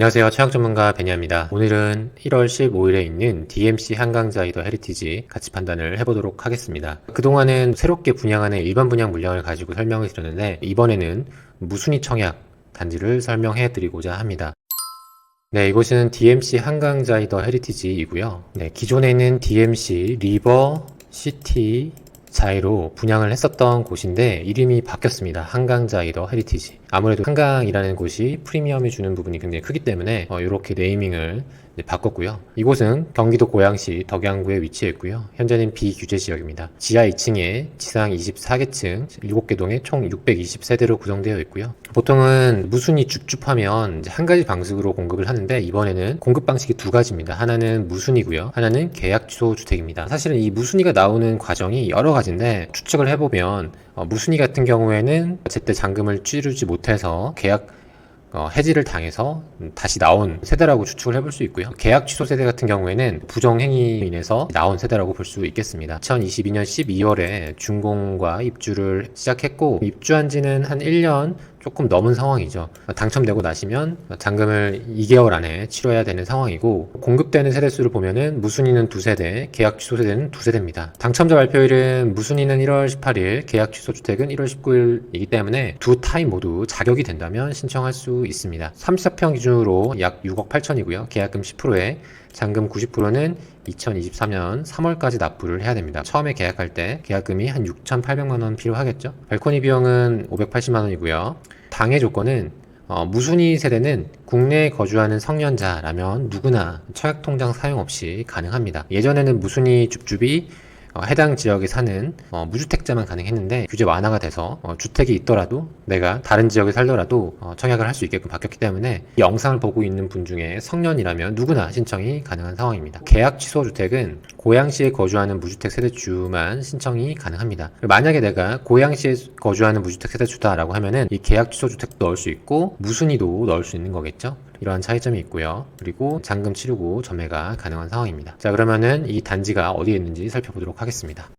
안녕하세요. 최학 전문가 베니아입니다. 오늘은 1월 15일에 있는 DMC 한강자이더 헤리티지 가치 판단을 해보도록 하겠습니다. 그동안은 새롭게 분양하는 일반 분양 물량을 가지고 설명을 드렸는데 이번에는 무순위 청약 단지를 설명해 드리고자 합니다. 네, 이곳은 DMC 한강자이더 헤리티지이고요. 네, 기존에는 DMC 리버 시티 자이로 분양을 했었던 곳인데 이름이 바뀌었습니다. 한강자이더 헤리티지. 아무래도 한강이라는 곳이 프리미엄이 주는 부분이 굉장히 크기 때문에 이렇게 네이밍을 바꿨고요. 이곳은 경기도 고양시 덕양구에 위치해 있고요. 현재는 비규제 지역입니다. 지하 2층에 지상 24개층 7개 동에 총 620세대로 구성되어 있고요. 보통은 무순위 줍줍하면 한 가지 방식으로 공급을 하는데 이번에는 공급 방식이 두 가지입니다. 하나는 무순위고요. 하나는 계약 취소 주택입니다. 사실은 이 무순위가 나오는 과정이 여러 가지인데 추측을 해보면 무순위 같은 경우에는 제때 잔금을 치르지 못해서 계약 해지를 당해서 다시 나온 세대라고 추측을 해볼 수 있고요. 계약 취소 세대 같은 경우에는 부정행위로 인해서 나온 세대라고 볼 수 있겠습니다. 2022년 12월에 준공과 입주를 시작했고 입주한 지는 한 1년 조금 넘은 상황이죠. 당첨되고 나시면 잔금을 2개월 안에 치러야 되는 상황이고 공급되는 세대수를 보면은 무순위는 2세대, 계약 취소 세대는 2세대입니다. 당첨자 발표일은 무순위는 1월 18일, 계약 취소 주택은 1월 19일이기 때문에 두 타입 모두 자격이 된다면 신청할 수 있습니다. 34평 기준으로 약 6억 8천이고요. 계약금 10%에 잔금 90%는 2023년 3월까지 납부를 해야 됩니다. 처음에 계약할 때 계약금이 한 6,800만 원 필요하겠죠. 발코니 비용은 580만 원이고요. 당해 조건은 무순위 세대는 국내에 거주하는 성년자라면 누구나 청약통장 사용 없이 가능합니다. 예전에는 무순위 줍줍이 해당 지역에 사는 무주택자만 가능했는데 규제 완화가 돼서 주택이 있더라도 내가 다른 지역에 살더라도 청약을 할 수 있게끔 바뀌었기 때문에 이 영상을 보고 있는 분 중에 성년이라면 누구나 신청이 가능한 상황입니다. 계약 취소 주택은 고양시에 거주하는 무주택 세대주만 신청이 가능합니다. 만약에 내가 고양시에 거주하는 무주택 세대주다라고 하면은 이 계약 취소 주택도 넣을 수 있고 무순위도 넣을 수 있는 거겠죠. 이러한 차이점이 있고요. 그리고 잔금 치르고 전매가 가능한 상황입니다. 자, 그러면은 이 단지가 어디에 있는지 살펴보도록 하겠습니다.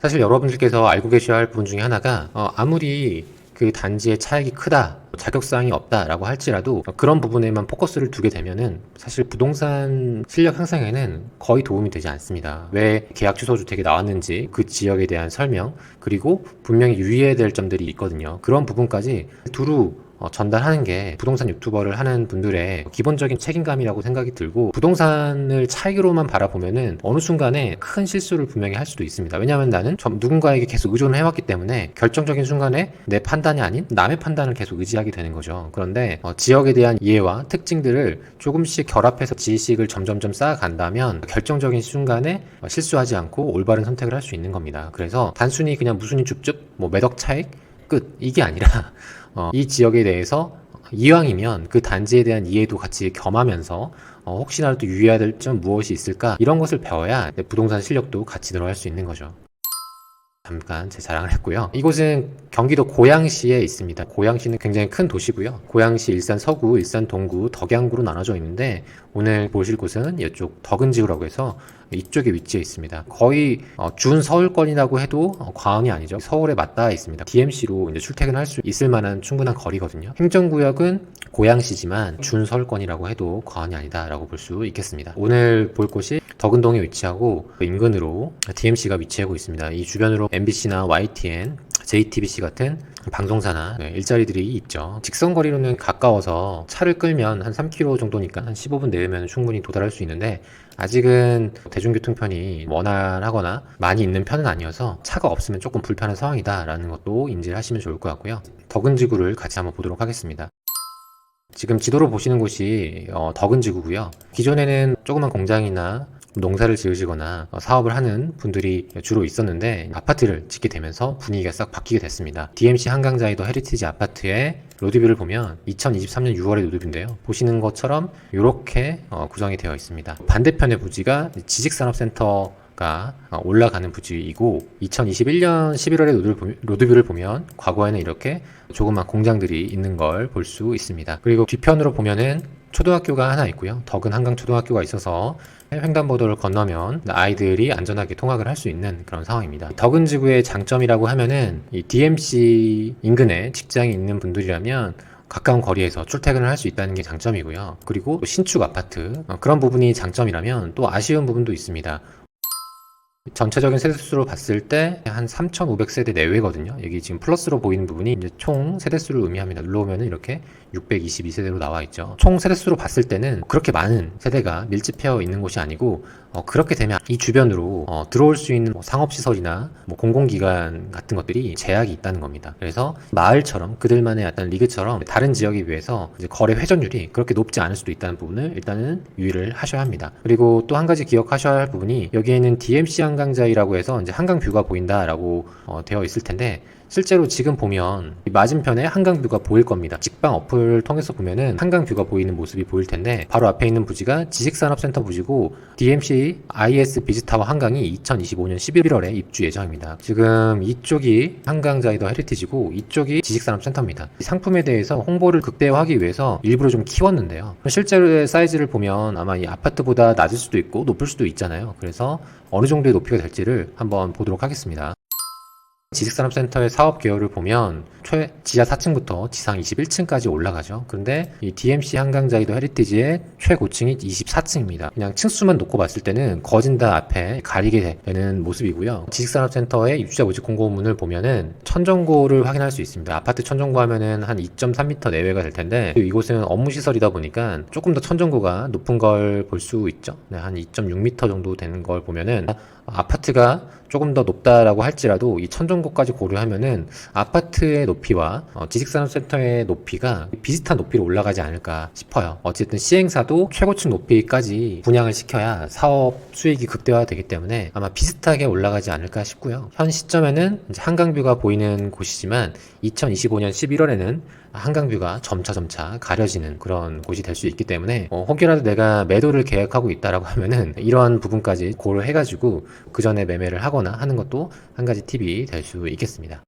사실 여러분들께서 알고 계셔야 할 부분 중에 하나가 아무리 그 단지의 차익이 크다, 자격사항이 없다라고 할지라도 그런 부분에만 포커스를 두게 되면은 사실 부동산 실력 향상에는 거의 도움이 되지 않습니다. 왜 계약 취소 주택이 나왔는지 그 지역에 대한 설명, 그리고 분명히 유의해야 될 점들이 있거든요. 그런 부분까지 두루 전달하는 게 부동산 유튜버를 하는 분들의 기본적인 책임감이라고 생각이 들고 부동산을 차익으로만 바라보면은 어느 순간에 큰 실수를 분명히 할 수도 있습니다. 왜냐하면 나는 누군가에게 계속 의존을 해왔기 때문에 결정적인 순간에 내 판단이 아닌 남의 판단을 계속 의지하게 되는 거죠. 그런데 지역에 대한 이해와 특징들을 조금씩 결합해서 지식을 점점점 쌓아간다면 결정적인 순간에 실수하지 않고 올바른 선택을 할 수 있는 겁니다. 그래서 단순히 그냥 무순위 줍줍 매덕 차익 끝 이게 아니라 이 지역에 대해서 이왕이면 그 단지에 대한 이해도 같이 겸하면서 혹시나라도 유의해야 될 점 무엇이 있을까 이런 것을 배워야 부동산 실력도 같이 늘어날 수 있는 거죠. 잠깐 제 자랑을 했고요. 이곳은 경기도 고양시에 있습니다. 고양시는 굉장히 큰 도시고요. 고양시 일산 서구, 일산 동구, 덕양구로 나눠져 있는데 오늘 보실 곳은 이쪽 덕은지구라고 해서 이쪽에 위치해 있습니다. 거의 준 서울권이라고 해도 과언이 아니죠. 서울에 맞닿아 있습니다. DMC로 이제 출퇴근할 수 있을 만한 충분한 거리거든요. 행정구역은 고양시지만 준 서울권이라고 해도 과언이 아니다라고 볼 수 있겠습니다. 오늘 볼 곳이 덕은동에 위치하고 인근으로 DMC가 위치하고 있습니다. 이 주변으로 MBC나 YTN, JTBC 같은 방송사나 일자리들이 있죠. 직선거리로는 가까워서 차를 끌면 한 3km 정도니까 한 15분 내외면 충분히 도달할 수 있는데 아직은 대중교통편이 원활하거나 많이 있는 편은 아니어서 차가 없으면 조금 불편한 상황이다라는 것도 인지를 하시면 좋을 것 같고요. 덕은지구를 같이 한번 보도록 하겠습니다. 지금 지도로 보시는 곳이 덕은지구고요. 기존에는 조그만 공장이나 농사를 지으시거나 사업을 하는 분들이 주로 있었는데 아파트를 짓게 되면서 분위기가 싹 바뀌게 됐습니다. DMC 한강자이더 헤리티지 아파트의 로드뷰를 보면 2023년 6월의 로드뷰인데요. 보시는 것처럼 이렇게 구성이 되어 있습니다. 반대편의 부지가 지식산업센터가 올라가는 부지이고 2021년 11월의 로드뷰를 보면 과거에는 이렇게 조그만 공장들이 있는 걸 볼 수 있습니다. 그리고 뒤편으로 보면은 초등학교가 하나 있고요. 덕은 한강초등학교가 있어서 횡단보도를 건너면 아이들이 안전하게 통학을 할 수 있는 그런 상황입니다. 덕은지구의 장점이라고 하면은 이 DMC 인근에 직장이 있는 분들이라면 가까운 거리에서 출퇴근을 할 수 있다는 게 장점이고요. 그리고 또 신축 아파트, 그런 부분이 장점이라면 또 아쉬운 부분도 있습니다. 전체적인 세대수로 봤을 때 한 3,500세대 내외거든요. 여기 지금 플러스로 보이는 부분이 이제 총 세대수를 의미합니다. 눌러오면 이렇게 622세대로 나와 있죠. 총 세대수로 봤을 때는 그렇게 많은 세대가 밀집되어 있는 곳이 아니고, 그렇게 되면 이 주변으로 들어올 수 있는 상업시설이나 공공기관 같은 것들이 제약이 있다는 겁니다. 그래서 마을처럼 그들만의 어떤 리그처럼 다른 지역에 비해서 이제 거래 회전율이 그렇게 높지 않을 수도 있다는 부분을 일단은 유의를 하셔야 합니다. 그리고 또 한 가지 기억하셔야 할 부분이, 여기에는 DMC 한강자이라고 해서 이제 한강뷰가 보인다라고 되어 있을 텐데, 실제로 지금 보면 맞은편에 한강뷰가 보일 겁니다. 직방 어플을 통해서 보면은 한강뷰가 보이는 모습이 보일 텐데, 바로 앞에 있는 부지가 지식산업센터 부지고 DMC IS 비즈타워 한강이 2025년 11월에 입주 예정입니다. 지금 이쪽이 한강자이더 헤리티지고 이쪽이 지식산업센터입니다. 이 상품에 대해서 홍보를 극대화하기 위해서 일부러 좀 키웠는데요. 실제로의 사이즈를 보면 아마 이 아파트보다 낮을 수도 있고 높을 수도 있잖아요. 그래서 어느 정도의 높이가 될지를 한번 보도록 하겠습니다. 지식산업센터의 사업 개요를 보면 지하 4층부터 지상 21층까지 올라가죠. 그런데 이 DMC 한강자이더 헤리티지의 최고층이 24층입니다. 그냥 층수만 놓고 봤을 때는 거진다 앞에 가리게 되는 모습이고요. 지식산업센터의 입주자 모집 공고문을 보면은 천정고를 확인할 수 있습니다. 아파트 천정고 하면은 한 2.3m 내외가 될 텐데, 이곳은 업무시설이다 보니까 조금 더 천정고가 높은 걸 볼 수 있죠. 네, 한 2.6m 정도 되는 걸 보면은 아파트가 조금 더 높다라고 할지라도 이 천정고까지 고려하면은 아파트의 높이와 지식산업센터의 높이가 비슷한 높이로 올라가지 않을까 싶어요. 어쨌든 시행사도 최고층 높이까지 분양을 시켜야 사업 수익이 극대화되기 때문에 아마 비슷하게 올라가지 않을까 싶고요. 현 시점에는 이제 한강뷰가 보이는 곳이지만 2025년 11월에는 한강뷰가 점차 가려지는 그런 곳이 될 수 있기 때문에 혹여라도 내가 매도를 계획하고 있다라고 하면은 이러한 부분까지 고려해가지고 그 전에 매매를 하거나 하는 것도 한 가지 팁이 될 수 있겠습니다.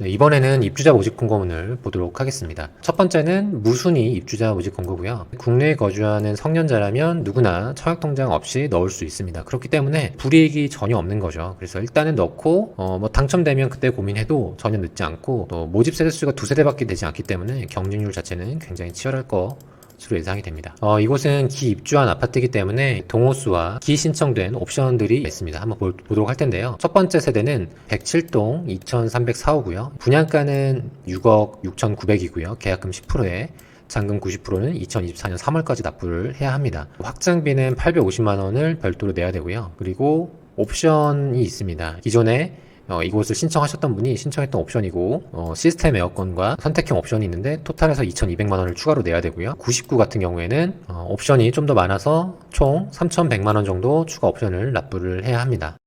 네, 이번에는 입주자 모집 공고문을 보도록 하겠습니다. 첫 번째는 무순위 입주자 모집 공고고요. 국내에 거주하는 성년자라면 누구나 청약통장 없이 넣을 수 있습니다. 그렇기 때문에 불이익이 전혀 없는 거죠. 그래서 일단은 넣고 당첨되면 그때 고민해도 전혀 늦지 않고, 또 모집 세대수가 2세대밖에 되지 않기 때문에 경쟁률 자체는 굉장히 치열할 것으로 예상이 됩니다. 이곳은 기입주한 아파트이기 때문에 동호수와 기신청된 옵션들이 있습니다. 한번 보도록 할 텐데요. 첫 번째 세대는 107동 2304호고요. 분양가는 6억 6,900이고요. 계약금 10%에 잔금 90%는 2024년 3월까지 납부를 해야 합니다. 확장비는 850만 원을 별도로 내야 되고요. 그리고 옵션이 있습니다. 기존에 이곳을 신청하셨던 분이 신청했던 옵션이고, 시스템 에어컨과 선택형 옵션이 있는데 토탈해서 2,200만 원을 추가로 내야 되고요. 99 같은 경우에는 옵션이 좀 더 많아서 총 3,100만 원 정도 추가 옵션을 납부를 해야 합니다.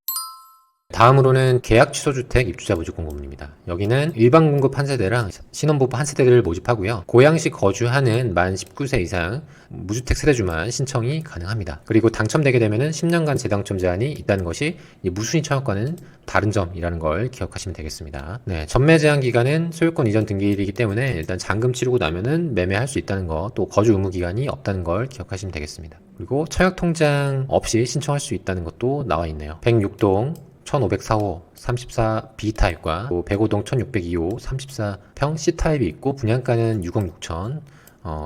다음으로는 계약 취소주택 입주자 모집 공고문입니다. 여기는 일반 공급 한 세대랑 신혼부부 한 세대를 모집하고요. 고양시 거주하는 만 19세 이상 무주택 세대주만 신청이 가능합니다. 그리고 당첨되게 되면은 10년간 재당첨 제한이 있다는 것이 이 무순위 청약과는 다른 점이라는 걸 기억하시면 되겠습니다. 네, 전매 제한 기간은 소유권 이전 등기일이기 때문에 일단 잔금 치르고 나면은 매매할 수 있다는 거, 또 거주 의무 기간이 없다는 걸 기억하시면 되겠습니다. 그리고 청약 통장 없이 신청할 수 있다는 것도 나와 있네요. 106동 1504호 34 B타입과 105동 1602호 34평 C타입이 있고, 분양가는 6억 6천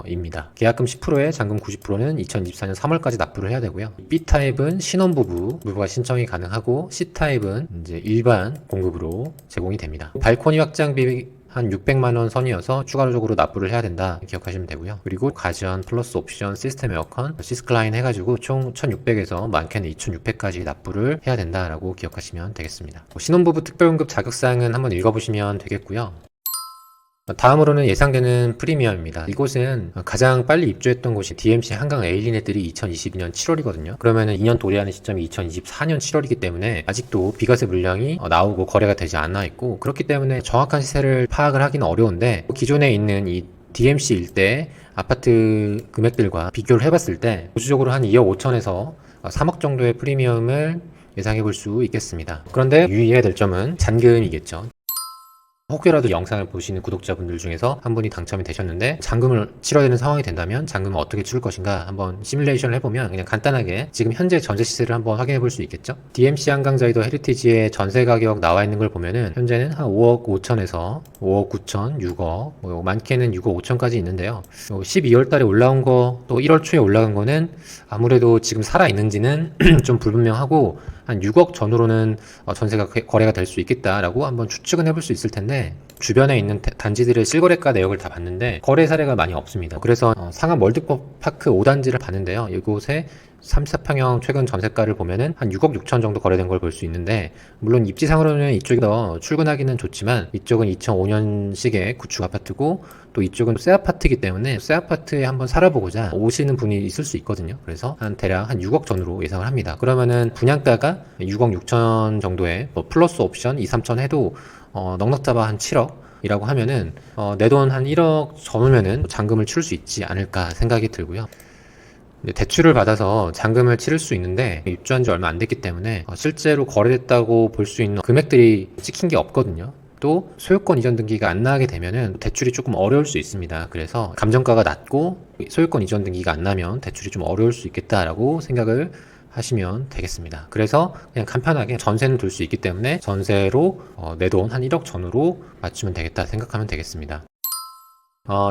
입니다. 계약금 10%에 잔금 90%는 2024년 3월까지 납부를 해야 되고요. B타입은 신혼부부가 신청이 가능하고, C타입은 이제 일반 공급으로 제공이 됩니다. 발코니 확장비 한 600만 원 선이어서 추가적으로 납부를 해야 된다 기억하시면 되고요. 그리고 가전 플러스 옵션 시스템 에어컨 시스클라인 해가지고 총 1600에서 많게는 2600까지 납부를 해야 된다라고 기억하시면 되겠습니다. 신혼부부 특별공급 자격사항은 한번 읽어보시면 되겠고요. 다음으로는 예상되는 프리미엄입니다. 이곳은 가장 빨리 입주했던 곳이 DMC 한강 에일리넷들이 2022년 7월이거든요. 그러면은 2년 도래하는 시점이 2024년 7월이기 때문에 아직도 비과세 물량이 나오고 거래가 되지 않아 있고, 그렇기 때문에 정확한 시세를 파악을 하기는 어려운데, 기존에 있는 이 DMC 일대 아파트 금액들과 비교를 해봤을 때 보수적으로 한 2억 5천에서 3억 정도의 프리미엄을 예상해 볼 수 있겠습니다. 그런데 유의해야 될 점은 잔금이겠죠. 혹여라도 영상을 보시는 구독자분들 중에서 한 분이 당첨이 되셨는데 잔금을 치러야 되는 상황이 된다면 잔금을 어떻게 치를 것인가 한번 시뮬레이션을 해보면 그냥 간단하게 지금 현재 전세 시세를 한번 확인해 볼 수 있겠죠. DMC 한강자이도 헤리티지의 전세 가격 나와 있는 걸 보면은 현재는 한 5억 5천에서 5억 9천, 6억, 뭐 많게는 6억 5천까지 있는데요. 12월 달에 올라온 거 또 1월 초에 올라간 거는 아무래도 지금 살아 있는지는 좀 불분명하고 한 6억 전후로는 전세가 거래가 될 수 있겠다라고 한번 추측은 해볼 수 있을 텐데, 주변에 있는 단지들의 실거래가 내역을 다 봤는데 거래 사례가 많이 없습니다. 그래서 상암 월드파크 5단지를 봤는데요. 이곳에 3, 4평형 최근 전세가를 보면은 한 6억 6천 정도 거래된 걸 볼 수 있는데, 물론 입지상으로는 이쪽이 더 출근하기는 좋지만 이쪽은 2005년식의 구축 아파트고 또 이쪽은 새 아파트이기 때문에 새 아파트에 한번 살아보고자 오시는 분이 있을 수 있거든요. 그래서 대략 한 6억 전후로 예상을 합니다. 그러면은 분양가가 6억 6천 정도에 뭐 플러스 옵션 2, 3천 해도 넉넉 잡아 한 7억 이라고 하면은 내 돈 한 1억 전후면은 잔금을 치를 수 있지 않을까 생각이 들고요. 대출을 받아서 잔금을 치를 수 있는데 입주한 지 얼마 안 됐기 때문에 실제로 거래됐다고 볼 수 있는 금액들이 찍힌 게 없거든요. 또 소유권 이전 등기가 안 나게 되면은 대출이 조금 어려울 수 있습니다. 그래서 감정가가 낮고 소유권 이전 등기가 안 나면 대출이 좀 어려울 수 있겠다라고 생각을 하시면 되겠습니다. 그래서 그냥 간편하게 전세는 둘 수 있기 때문에 전세로 내 돈 한 1억 전후로 맞추면 되겠다 생각하면 되겠습니다.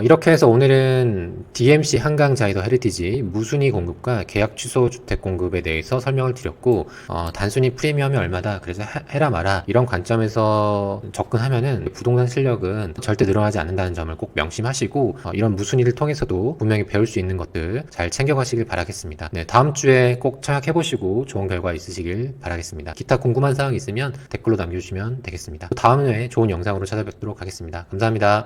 이렇게 해서 오늘은 DMC 한강자이더 헤리티지 무순위 공급과 계약 취소 주택 공급에 대해서 설명을 드렸고, 단순히 프리미엄이 얼마다 그래서 해라 마라 이런 관점에서 접근하면은 부동산 실력은 절대 늘어나지 않는다는 점을 꼭 명심하시고, 이런 무순위를 통해서도 분명히 배울 수 있는 것들 잘 챙겨가시길 바라겠습니다. 네, 다음 주에 꼭 청약해보시고 좋은 결과 있으시길 바라겠습니다. 기타 궁금한 사항 있으면 댓글로 남겨주시면 되겠습니다. 다음 회에 좋은 영상으로 찾아뵙도록 하겠습니다. 감사합니다.